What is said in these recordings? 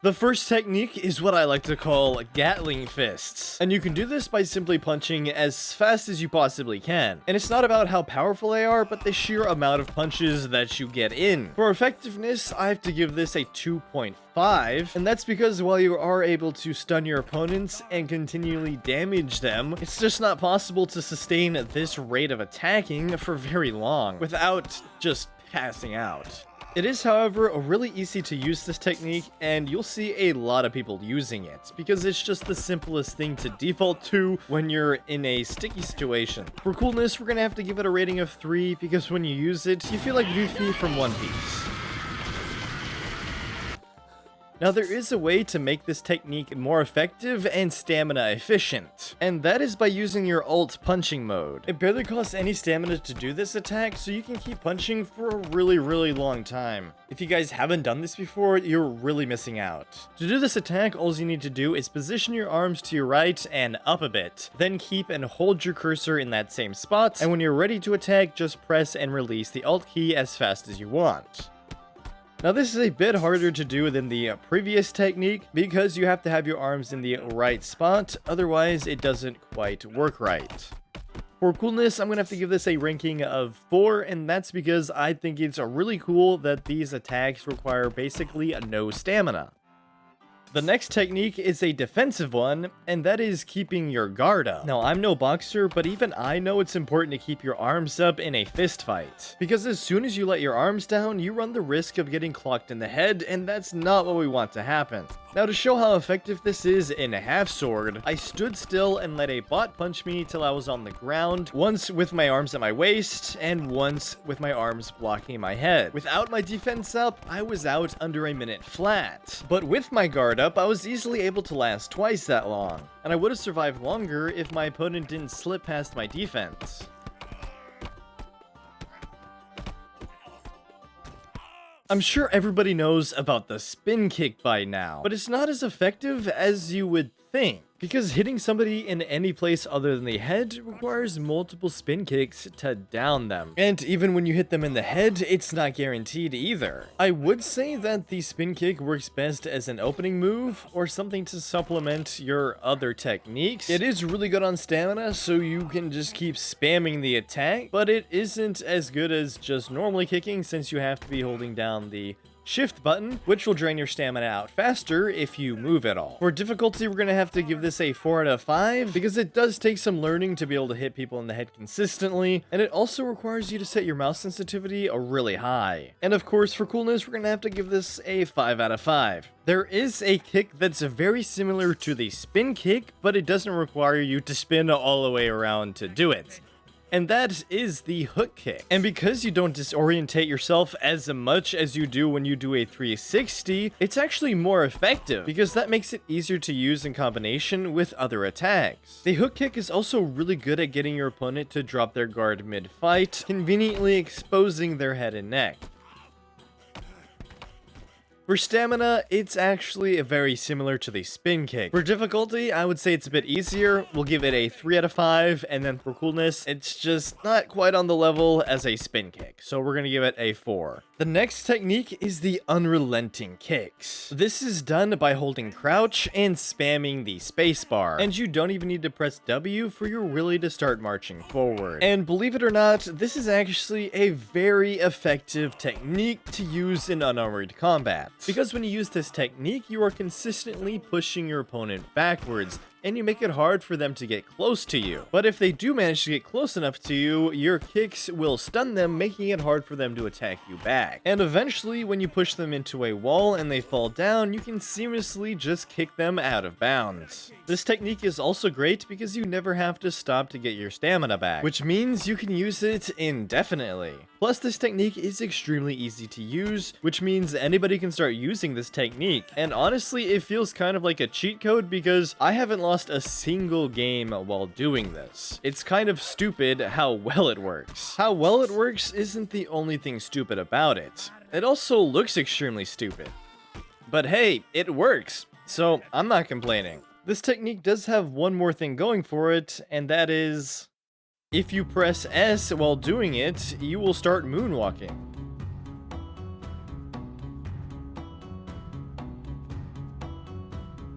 The first technique is what I like to call Gatling Fists, and you can do this by simply punching as fast as you possibly can. And it's not about how powerful they are, but the sheer amount of punches that you get in. For effectiveness, I have to give this a 2.5, and that's because while you are able to stun your opponents and continually damage them, it's just not possible to sustain this rate of attacking for very long without just passing out. It is, however, really easy to use this technique, and you'll see a lot of people using it, because it's just the simplest thing to default to when you're in a sticky situation. For coolness, we're gonna have to give it a rating of 3, because when you use it, you feel like Goofy from One Piece. Now, there is a way to make this technique more effective and stamina efficient, and that is by using your ult punching mode. It barely costs any stamina to do this attack, so you can keep punching for a really long time. If you guys haven't done this before, you're really missing out. To do this attack, all you need to do is position your arms to your right and up a bit, then keep and hold your cursor in that same spot, and when you're ready to attack, just press and release the Alt key as fast as you want. Now, this is a bit harder to do than the previous technique because you have to have your arms in the right spot, otherwise it doesn't quite work right. For coolness, I'm going to have to give this a ranking of 4, and that's because I think it's really cool that these attacks require basically no stamina. The next technique is a defensive one, and that is keeping your guard up. Now, I'm no boxer, but even I know it's important to keep your arms up in a fist fight, because as soon as you let your arms down, you run the risk of getting clocked in the head, and that's not what we want to happen. Now, to show how effective this is in a half sword, I stood still and let a bot punch me till I was on the ground, once with my arms at my waist, and once with my arms blocking my head. Without my defense up, I was out under a minute flat. But with my guard up, I was easily able to last twice that long, and I would have survived longer if my opponent didn't slip past my defense. I'm sure everybody knows about the spin kick by now, but it's not as effective as you would think, because hitting somebody in any place other than the head requires multiple spin kicks to down them. And even when you hit them in the head, it's not guaranteed either. I would say that the spin kick works best as an opening move or something to supplement your other techniques. It is really good on stamina, so you can just keep spamming the attack, but it isn't as good as just normally kicking since you have to be holding down the shift button, which will drain your stamina out faster if you move at all. For difficulty, we're gonna have to give this a 4 out of 5 because it does take some learning to be able to hit people in the head consistently, and it also requires you to set your mouse sensitivity really high. And of course, for coolness, we're gonna have to give this a 5 out of 5. There is a kick that's very similar to the spin kick, but it doesn't require you to spin all the way around to do it. And that is the hook kick. And because you don't disorientate yourself as much as you do when you do a 360, it's actually more effective because that makes it easier to use in combination with other attacks. The hook kick is also really good at getting your opponent to drop their guard mid-fight, conveniently exposing their head and neck. For stamina, it's actually very similar to the spin kick. For difficulty, I would say it's a bit easier. We'll give it a 3 out of 5, and then for coolness, it's just not quite on the level as a spin kick, so we're gonna give it a 4. The next technique is the Unrelenting Kicks. This is done by holding crouch and spamming the spacebar, and you don't even need to press W for you really to start marching forward. And believe it or not, this is actually a very effective technique to use in unarmored combat. Because when you use this technique, you are consistently pushing your opponent backwards, and you make it hard for them to get close to you. But if they do manage to get close enough to you, your kicks will stun them, making it hard for them to attack you back. And eventually, when you push them into a wall and they fall down, you can seamlessly just kick them out of bounds. This technique is also great because you never have to stop to get your stamina back, which means you can use it indefinitely. Plus, this technique is extremely easy to use, which means anybody can start using this technique. And honestly, it feels kind of like a cheat code because I haven't lost a single game while doing this. It's kind of stupid how well it works. How well it works isn't the only thing stupid about it. It also looks extremely stupid. But hey, it works, so I'm not complaining. This technique does have one more thing going for it, and that is, if you press S while doing it, you will start moonwalking.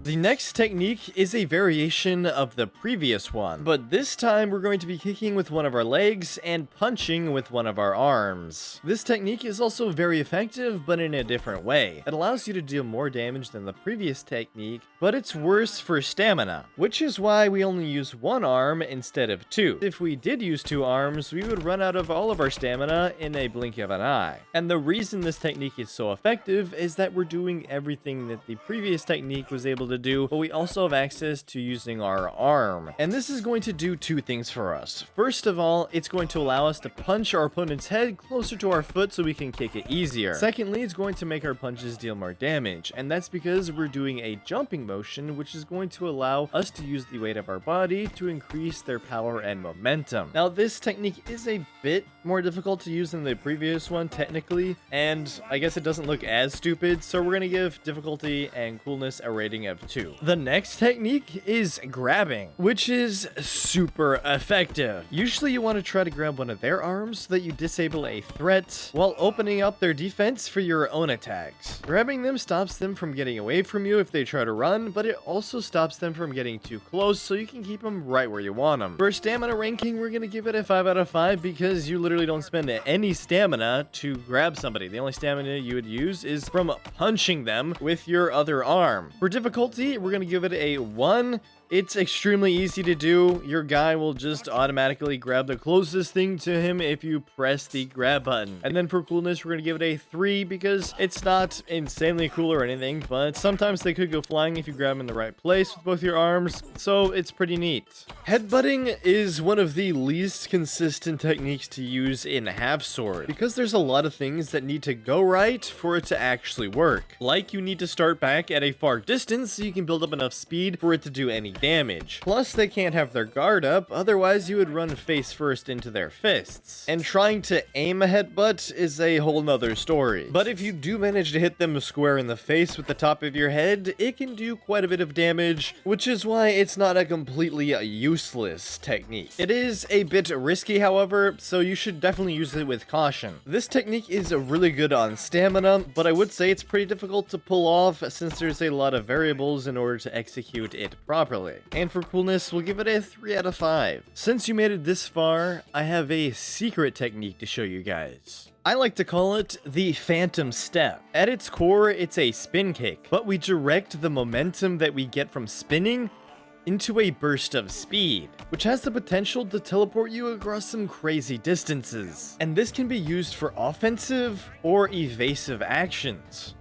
The next technique is a variation of the previous one, but this time we're going to be kicking with one of our legs and punching with one of our arms. This technique is also very effective, but in a different way. It allows you to deal more damage than the previous technique, but it's worse for stamina, which is why we only use one arm instead of two. If we did use two arms, we would run out of all of our stamina in a blink of an eye. And the reason this technique is so effective is that we're doing everything that the previous technique was able to do, but we also have access to using our arm. And this is going to do two things for us. First of all, it's going to allow us to punch our opponent's head closer to our foot so we can kick it easier. Secondly, it's going to make our punches deal more damage, and that's because we're doing a jumping motion, which is going to allow us to use the weight of our body to increase their power and momentum. Now, this technique is a bit more difficult to use than the previous one, technically, and I guess it doesn't look as stupid, so we're gonna give difficulty and coolness a rating of 2. The next technique is grabbing, which is super effective. Usually you want to try to grab one of their arms so that you disable a threat while opening up their defense for your own attacks. Grabbing them stops them from getting away from you if they try to run, but it also stops them from getting too close so you can keep them right where you want them. For stamina ranking, we're gonna give it a 5 out of 5 because you literally don't spend any stamina to grab somebody. The only stamina you would use is from punching them with your other arm. For difficulty, we're gonna give it a 1. It's extremely easy to do. Your guy will just automatically grab the closest thing to him if you press the grab button. And then for coolness, we're gonna give it a 3 because it's not insanely cool or anything, but sometimes they could go flying if you grab them in the right place with both your arms, so it's pretty neat. Headbutting is one of the least consistent techniques to use in half sword because there's a lot of things that need to go right for it to actually work. Like you need to start back at a far distance so you can build up enough speed for it to do any damage. Plus, they can't have their guard up, otherwise you would run face first into their fists. And trying to aim a headbutt is a whole nother story. But if you do manage to hit them square in the face with the top of your head, it can do quite a bit of damage, which is why it's not a completely useless technique. It is a bit risky, however, so you should definitely use it with caution. This technique is really good on stamina, but I would say it's pretty difficult to pull off since there's a lot of variables in order to execute it properly. And for coolness, we'll give it a 3 out of 5. Since you made it this far, I have a secret technique to show you guys. I like to call it the Phantom Step. At its core, it's a spin kick, but we direct the momentum that we get from spinning into a burst of speed, which has the potential to teleport you across some crazy distances. And this can be used for offensive or evasive actions.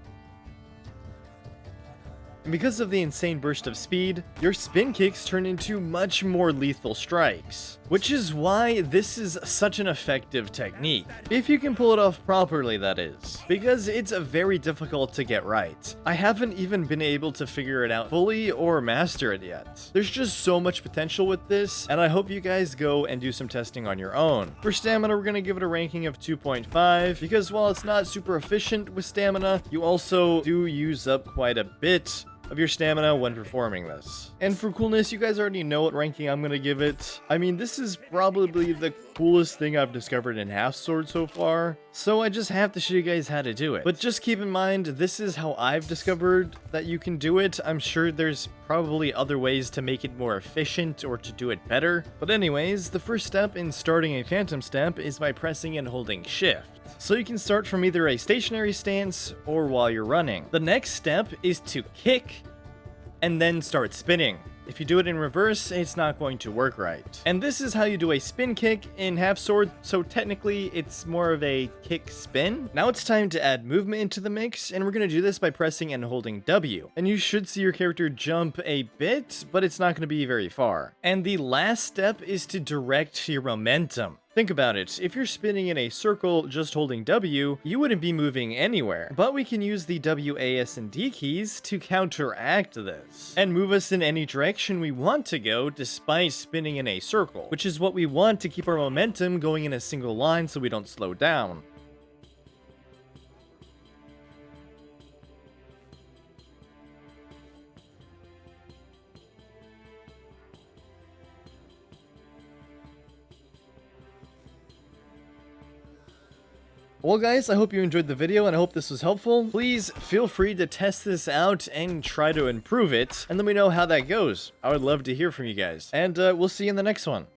And because of the insane burst of speed, your spin kicks turn into much more lethal strikes, which is why this is such an effective technique. If you can pull it off properly, that is, because it's very difficult to get right. I haven't even been able to figure it out fully or master it yet. There's just so much potential with this, and I hope you guys go and do some testing on your own. For stamina, we're gonna give it a ranking of 2.5, because while it's not super efficient with stamina, you also do use up quite a bit of your stamina when performing this. And for coolness, you guys already know what ranking I'm gonna give it. I mean, this is probably the coolest thing I've discovered in half sword so far, so I just have to show you guys how to do it. But just keep in mind, this is how I've discovered that you can do it. I'm sure there's probably other ways to make it more efficient or to do it better. But anyways, the first step in starting a phantom step is by pressing and holding shift. So you can start from either a stationary stance or while you're running. The next step is to kick and then start spinning. If you do it in reverse, it's not going to work right. And this is how you do a spin kick in half sword, so technically it's more of a kick spin. Now it's time to add movement into the mix, and we're gonna do this by pressing and holding W. And you should see your character jump a bit, but it's not gonna be very far. And the last step is to direct your momentum. Think about it, if you're spinning in a circle just holding W, you wouldn't be moving anywhere. But we can use the W, A, S, and D keys to counteract this, and move us in any direction we want to go despite spinning in a circle, which is what we want to keep our momentum going in a single line so we don't slow down. Well guys, I hope you enjoyed the video and I hope this was helpful. Please feel free to test this out and try to improve it, and let me know how that goes. I would love to hear from you guys. And we'll see you in the next one.